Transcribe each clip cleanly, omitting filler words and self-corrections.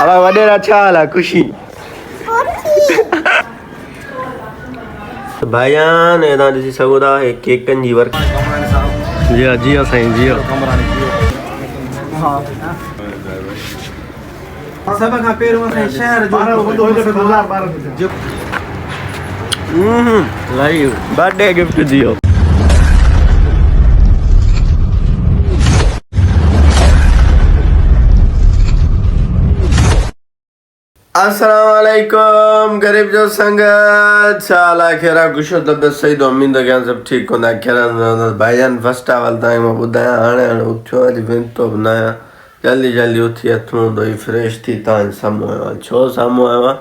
अब वडेरा अच्छा हाल खुशी भाईजान ये तव्हां ॾिसी सघो था हे केकनि जी वर्क जी हाँ साईं जी सब खां पहिरियों असांजे शहर जो लाइव बर्थडे गिफ्ट दियो अस्सलाम वालेकुम गरीब जो संगत साला खेरा गुशो तबियत सही तो उम्मीद है कि सब ठीक होना खेरा भाईजान फर्स्ट ऑफ ऑल ताई मैं बुधाया हाणे उठो अॼु वेंतो बनाया जल्दी जल्दी उथी हथूं धोई फ्रेश थी तव्हां साम्हूं आयो आहियां छो साम्हूं आयो आहियां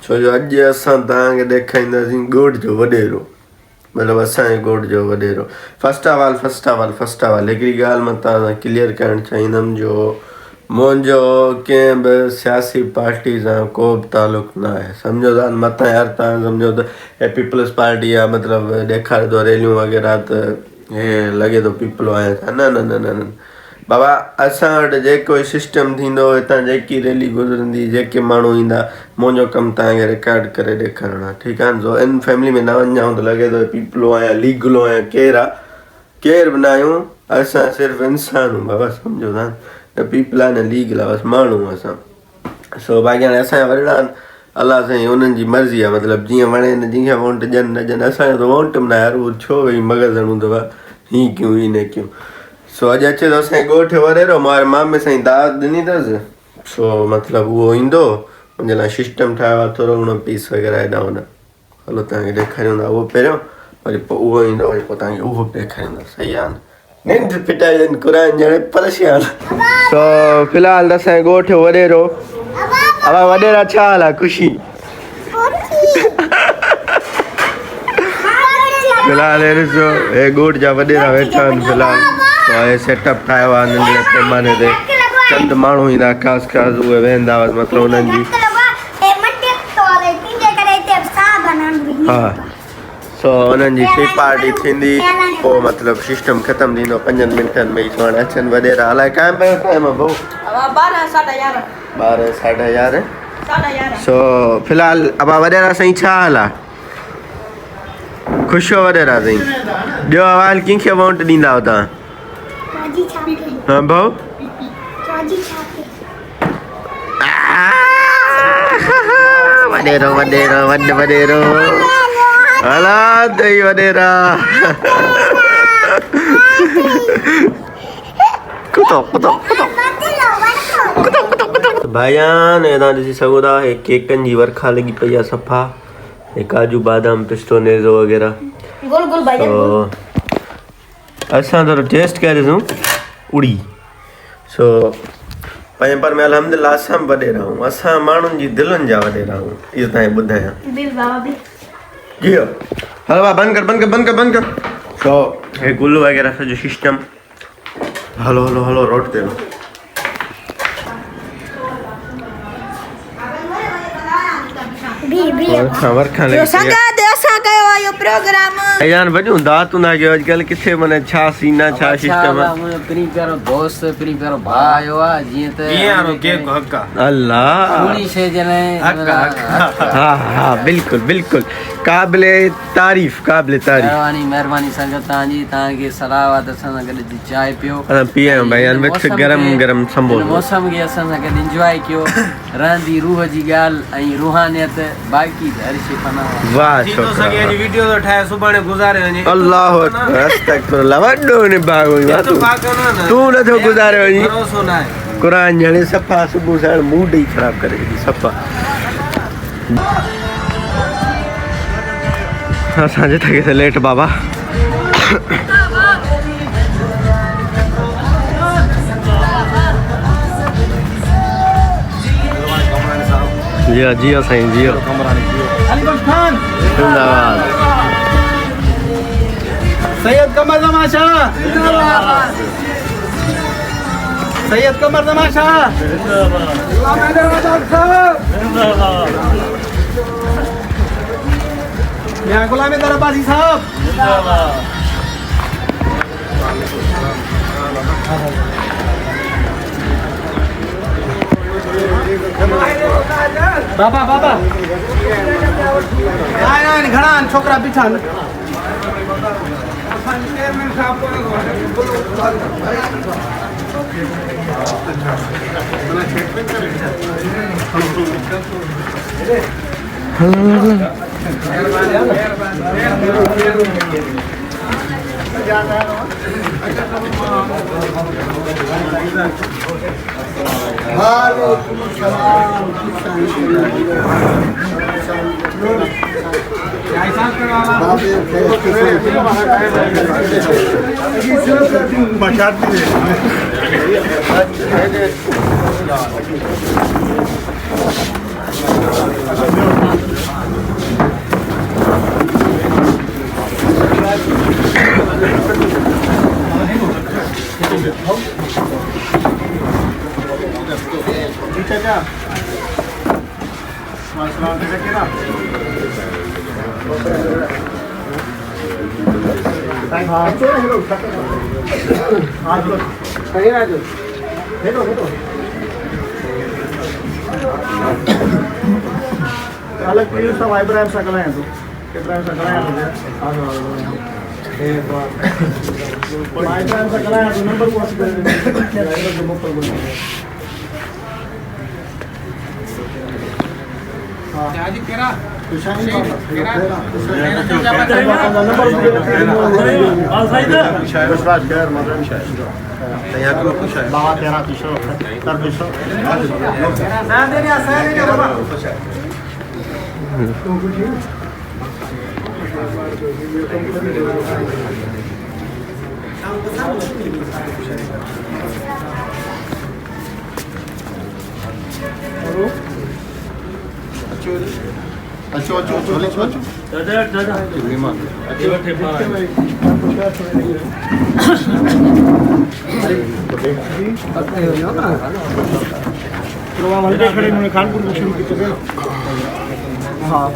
छो जो अॼु असां तव्हांखे ॾेखारींदासीं ॻोठ जो वॾेरो मतिलबु असांजे ॻोठ जो वॾेरो फर्स्ट ऑफ ऑल हिकिड़ी ॻाल्हि मां तव्हां सां क्लियर करणु चाहींदुमि जो मुंहिंजो कंहिं बि सियासी पार्टी सां को बि तालुक़ु न आहे सम्झो था मथां यार तव्हां सम्झो त हे पीपल्स पार्टी आहे मतिलबु ॾेखारे थो रैलियूं वग़ैरह त हे लॻे थो पीपलो आहे न न न न बाबा असां वटि जेको सिस्टम थींदो हितां जेकी रैली गुज़रंदी जेके माण्हू ईंदा मुंहिंजो कमु तव्हांखे रिकॉर्ड करे ॾेखारणु आहे ठीकु आहे सो इन फैमिली में न वञाऊं त लॻे थो पीपलो आहियां लीगलो आहियां केरु आहे केरु बि न आहियूं असां सिर्फ़ु इंसान आहियूं बाबा सम्झो था पीपल आहे न लीगल आहे बसि माण्हू असां सो बाक़ी हाणे असांजा वॾा आहिनि अलाह साईं उन्हनि जी मर्ज़ी आहे मतिलबु जीअं वणे न जीअं वोट ॾियनि न ॾियनि असांजो त वोट बि न यार उहो छो वई मग़ज़ हणूं अथव हीअं कयूं हीअं न कयूं सो अॼु अचे थो असांजे ॻोठ वॾेरो मां मामे साईं दावत ॾिनी अथसि सो मतिलबु उहो ईंदो हुनजे लाइ सिस्टम ठाहियो आहे थोरो घणो पीस वग़ैरह हेॾा होॾा हलो तव्हांखे ॾेखारियूं था उहो पहिरियों वरी पोइ उहो ईंदो वरी पोइ तव्हांखे उहो बि ॾेखारींदा सही आहे न निंड पिटाई क़ुरान ॼणे परेशान सो फ़िलहालु असांजे ॻोठ वॾेरो अब वॾेरा छा हाल आहे ख़ुशी फ़िलहालु हे ॾिसो हे ॻोठ जा वॾेरा वेठा आहिनि फ़िलहालु हे सेटअप ठाहियो आहे नंढे पैमाने ते चंद माण्हू ईंदा ख़ासि उहे वेहंदा हुआ मतिलबु उन्हनि जी हा सो उन्हनि जी टी पार्टी थींदी पोइ मतिलबु सिस्टम ख़तमु थींदो 5 मिंटनि में ई हाणे अचनि वॾेरा अलाए काइम पियो टाइम आहे भाऊ 12 साढा 11 सो फ़िलहालु अब वॾेरा साईं छा हाल आहे ख़ुशि हो वॾेरा साईं ॿियो अवाल कंहिंखे वोट ॾींदा हो तव्हां हा भाऊ वॾेरो वॾेरो वॾेरो हला दही वॾेरा भाईजान हे तव्हां ॾिसी सघो था हे केकनि जी वर्खा लॻी पई आहे सफ़ा हे काजू बादाम पिस्तो नेज़ो वग़ैरह असां थोरो टेस्ट करे ॾिसूं उड़ी सो पर में अलहमदिल्ला असां बि वॾेरा आहियूं असां माण्हुनि जी दिलनि जा वॾेरा आहियूं इहो तव्हांखे ॿुधायां जी हलो भाउ बंदि कर सो हे गुल वग़ैरह सॼो सिस्टम हलो रोड ते यार वॾियूं दातूं ना कयो अॼुकल्ह किथे माने छा सीन आहे छा सिस्टम आहे पहिरीं पहिरियों दोस्त पहिरीं पहिरियों भाउ आयो आहे जीअं त अल्लाह पूरी शइ जॾहिं हा बिल्कुलु क़ाबिले तारीफ़ महिरबानी संगत तव्हांजी तव्हांखे सलाह आहे त असां सां गॾु चांहि पियो पीआयूं भाई मिक्स गरम संबोधन मौसम खे असां सां गॾु इंजॉय कयो रहंदी रूह जी ॻाल्हि ऐं रूहानियत बाक़ी हर शइ फना वाह वीडियो तो ठाहे सुभाणे गुज़ारे वञे अल्लाह अस्तगफिरुल्लाह वॾो ने भाग तूं नथो गुज़ारे वञी भरोसो न आहे क़ुरान ॼणे सफ़ा सुबुह साण मूड ई ख़राब करे छॾी सफ़ा असांजे थके ते लेट बाबा जी साईं जियो जिंदाबाद सैयद कमर तमाशा सैयद कमर तमाशा गुलाम हैदर अब्बासी साहब जिंदाबाद बाबा बाबा आए घणा छोकरा बीठा अलग पीर सब इब्राहिम सकल है तो इब्राहिम सकल है तो इब्राहिम सकल है तो नंबर को जी केरा खानपुर में शुरू किया हाँ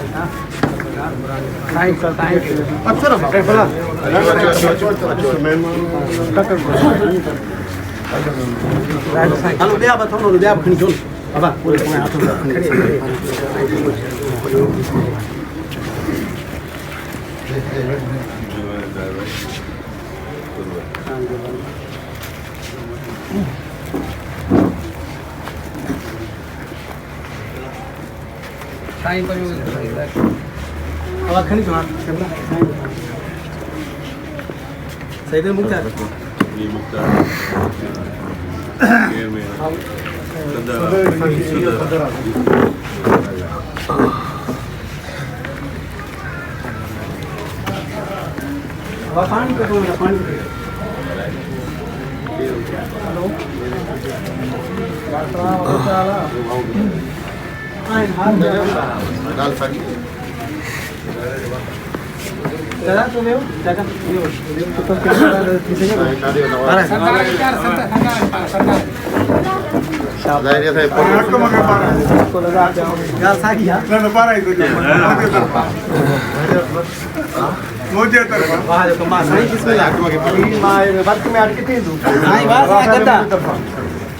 हेलो दे आप थोड़ा दे आप खनी चल बाबा पूरे समय हाथ में टाइम पर अब खनी चल सही में मुक्ता ये मुक्ता ये में पानी हेलो दाल सागी दादा तो ले जगह तो शाबाश है फोटो मगे पारा को लगा दाल सागी ना पारा ही मुझे तरफ वहां जो कमा साईं बिस्मिल्लाह मगे पारी मां वर्क में अटके थी दू साईं वाह गद्दा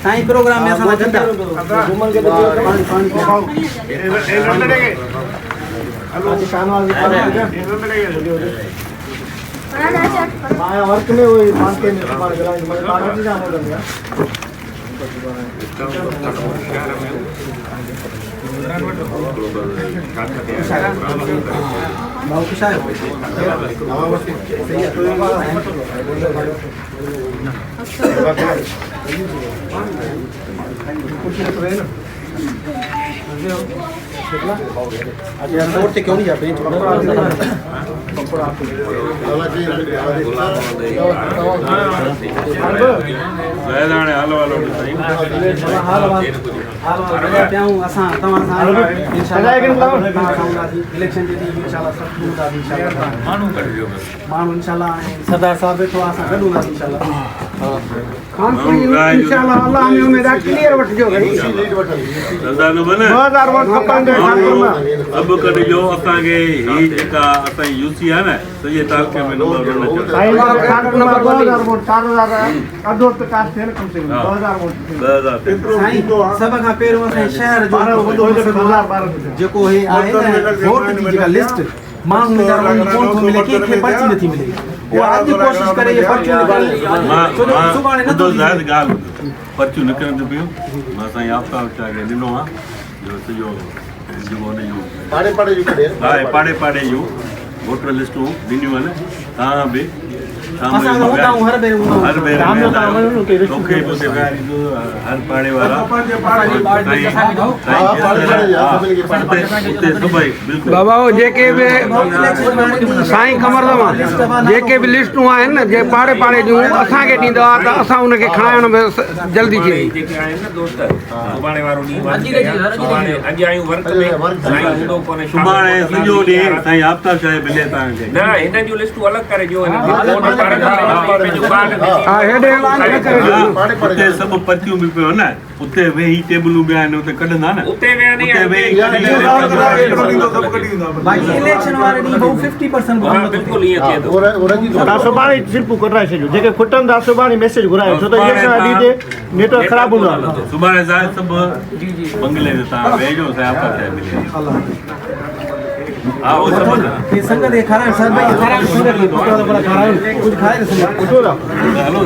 साईं प्रोग्राम में असा गद्दा घुमन के पानी पानी खाओ ए लड़ेगे हेलो शानवाल जी माया वर्क में वही मान के हमारे गला में पानी नहीं जाम हो गया बहुत खुश है रोड से क्यों नहीं जाते हैं इलेक्शन माण्हू इंशाल्लाह सरदार साहब वेठो आहे असां गॾु हूंदासीं इंशाल्लाह इंशाल्लाह अल्लाह में उम्मीद है क्लियर वठ जो भाई 2000 वोट खपंदे अब कढी जो असांखे ही जेका असांजी यूसी आहे न सॼे तालुके में नंबर नंबर 2000 वोट 4000 अधो त कास्ट है कम से कम 2000 वोट 2000 सब खां पहिरियों असां शहर जो वॾो 2012 जेको हे आहे न वोट जी जेका लिस्ट माण्हू में कोन थो मिले कंहिंखे पर्ची नथी मिले वो आज कोशिश करे ये पर्चियूं निकालने सुभाणे नथो ॻाल्हि पर्चियूं निकिरनि थियूं पियूं मां असांजी आफ्ताब शाह खे ॾिनो आहे जो सॼो जेको हुनजो पाड़े पाड़े जूं वोटर लिस्टूं ॾिनियूं आहिनि तव्हां बि असां हूंदा हर भेरे हर पाड़े वारा बाबा वो जेके भी साईं कमर जेके भी लिस्टूं आहिनि न जे पाड़े पाड़े जूं असांखे ॾींदा त असां उनखे खणाइण में जल्दी थी वेंदी सुभाणे सॼो ॾींहुं साईं आफ्ताब शाह मिले तव्हांखे उते सभु पर्चियूं बि पियो न उते वेही टेबलूं बि आहिनि उते कढंदा न उते वेही बाक़ी इलेक्शन वारे ॾींहुं बहु 50% बिल्कुल ईअं थिए थो तव्हां सुभाणे स्लिपूं कढाए छॾियो जेके खुटनि था सुभाणे मैसेज घुरायो छो त इलेक्शन ॾींहं ते नेटवर्क ख़राब हूंदो आहे सुभाणे सभु बंगले ते तव्हां वेहिजो हा वो सब ये संगत ये खाना सर भाई खाना संगत ये पता तो बड़ा खाना कुछ खाए ना संगत कुछ हो रहा हेलो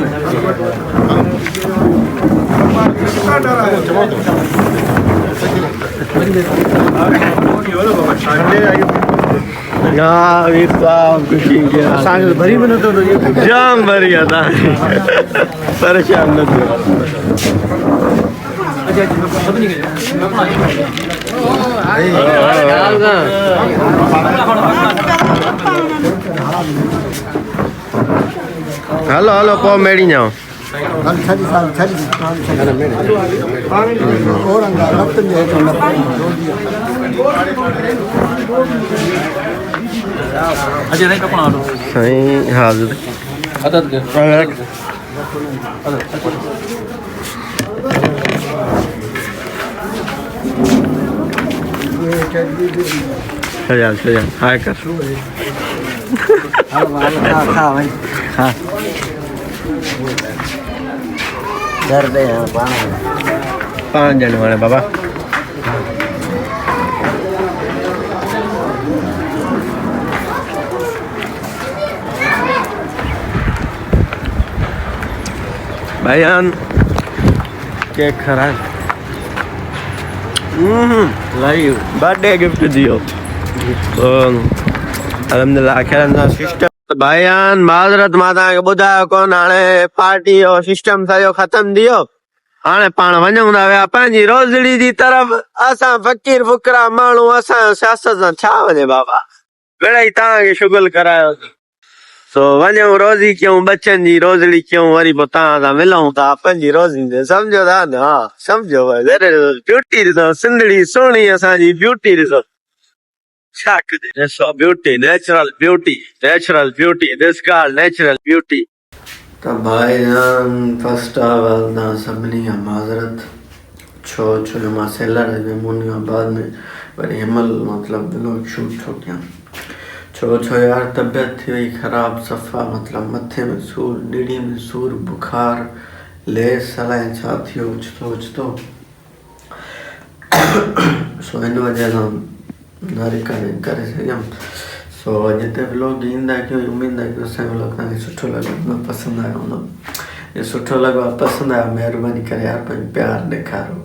यार ये काम खुशी के असांखे भरी बि नथो जाम भरी था परेशान न थियो हलो हलो पो मेड़ी जाओ साईं हाज़िर सजा हाय कर पाँच जन वाले बाबा भाईजान केक खरा लाइव बर्थडे गिफ्ट दियो अलहमदुलिल्लाह खैर सिस्टम भाईजान माजरत मां तव्हांखे ॿुधायो कोन हाणे पार्टी जो सिस्टम सॼो ख़तम थियो हाणे पाण वञूं था विया पंहिंजी रोज़ड़ी जी तरफ़ असां फ़क़ीर फ़ुकरा माण्हू असां सियासत सां छा वञे बाबा मिड़ई तव्हांखे शुगुल करायो सो वञूं रोज़ी कयूं बचनि जी रोज़ड़ी कयूं वरी पोइ तव्हां सां मिलूं था पंहिंजी रोज़ी ते सम्झो था न हा सम्झो ब्यूटी ॾिसो सिंधड़ी सुहिणी असांजी ब्यूटी ॾिसो छा कजे ॾिसो beauty natural beauty this girl natural beauty त भाईजान फर्स्ट ऑफ ऑल तव्हां सभिनी खां माज़रत छो मां सेलर में मुनियाबाद में वरी हिमल मतिलबु व्लॉग शूट थो कयां छो यार तबियत थी वई ख़राब सफ़ा मतिलबु मथे में सूर ॾिड़ी में सूर बुखार लेस अलाए छा थियो ओचितो सो हिन वजह सां न रिकॉर्डिंग करे सघियमि सो जिते व्लॉग ईंदा कयूं उमेद आहे की असांजो व्लॉग तव्हांखे सुठो लॻो पसंदि आयो हूंदो ये सुठो लॻो आहे पसंदि आयो महिरबानी करे यार पंहिंजो प्यारु ॾेखारो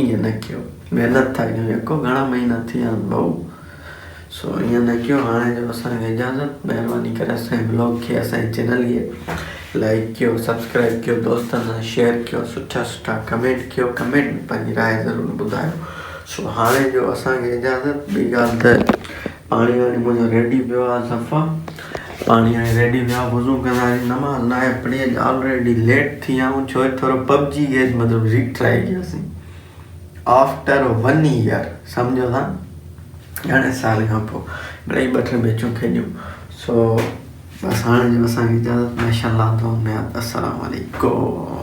ईअं न कयो महिनत था कयूं यको घणा महीना थी विया आहिनि भाऊ सो ईअं न कयो हाणे जो असांखे इजाज़त महिरबानी करे असांजे ब्लॉग खे असांजे चैनल खे लाइक कयो सब्सक्राइब कयो दोस्तनि सां शेयर कयो सुठा कमेंट कयो कमेंट में पंहिंजी राय ज़रूरु ॿुधायो सो हाणे जो असांखे इजाज़त ॿी ॻाल्हि त पाणी वाणी मुंहिंजो रेडी पियो आहे सफ़ा पाणी हाणे रेडी पियो आहे वज़ू कंदासीं नमाज़ न आहे पढ़ी ऑलरेडी लेट थी विया आहियूं छो थोरो पबजी गेम मतिलबु रिट्राई कयोसीं आफ्टर 1 ईयर सम्झो था 11 साल खां पोइ मिड़ई 2-3 मैचूं खेॾियूं सो बस हाणे जो असांखे इजाज़त माशाल्लाह तो अस्सलाम वालेकुम।